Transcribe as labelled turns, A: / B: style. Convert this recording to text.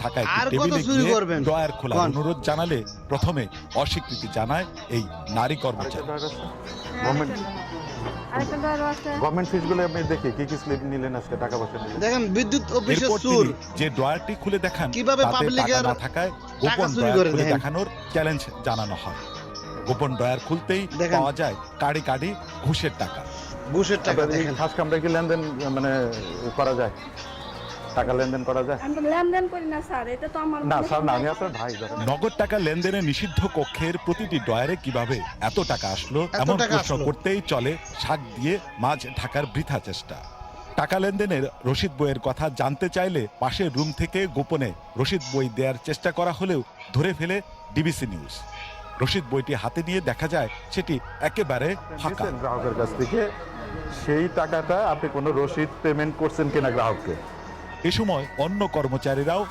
A: থাকায়
B: আর কত
A: টেবিলে
B: চুরি
A: গিয়ে
B: করবেন?
A: ড্রয়ার খোলার
B: কোন?
A: অনুরোধ জানালে প্রথমে অস্বীকৃতি জানায় এই নারী কর্মচারী।
C: আরেকটা ড্রয়ারও আছে।
D: গভর্নমেন্ট ফিসগুলো আপনি দেখি কি কি স্লিপ নিলেন আজকে, টাকা পয়সা নিলেন।
B: দেখেন বিদ্যুৎ অফিসের
A: এরপর
B: চুর
A: তিনি যে ড্রয়ারটি খুলে দেখান
B: কিভাবে
A: তাতে টাকা
B: পাবলিকের
A: না থাকায়
B: টাকা
A: গোপন
B: চুরি
A: ড্রয়ার
B: করে
A: খুলে
B: দেখেন।
A: দেখানোর চ্যালেঞ্জ জানানো হয়। গোপন ড্রয়ার খুলতেই
B: দেখেন।
A: পাওয়া যায় কাড়ি কাড়ি ঘুষের টাকা।
B: ঘুষের টাকা
D: আপনার এই
B: দেখেন।
D: খাস কামরা কি লেনদেন মানে করা যায়, টাকা লেনদেন করা যায়?
C: আমি তো লেনদেন করি না স্যার, এটা তো আমার
D: না স্যার, না, আমি আপনার ভাই ধরেন।
A: নগদ টাকা লেনদেনে নিষিদ্ধ কক্ষের প্রতিটি ড্রয়ারে কিভাবে এত টাকা আসলো
B: এত
A: এমন
B: টাকা
A: প্রশ্ন
B: আসলো?
A: করতেই চলে শাক দিয়ে মাছ ঢাকার বৃথা চেষ্টা। টাকা লেনদেনের রসিদ বইয়ের কথা জানতে চাইলে পাশের রুম থেকে গোপনে রসিদ বই দেওয়ার চেষ্টা করা হলেও ধরে ফেলে ডিবিসি নিউজ। রসিদ বইটি হাতে নিয়ে দেখা যায় সেটি একেবারে ফাঁকা।
D: দিয়েছেন গ্রাহকের কাছ থেকে, সেই টাকাটা আপনি কোনো রসিদ পেমেন্ট করছেন কিনা গ্রাহককে?
A: এ সময় অন্য কর্মচারীরাও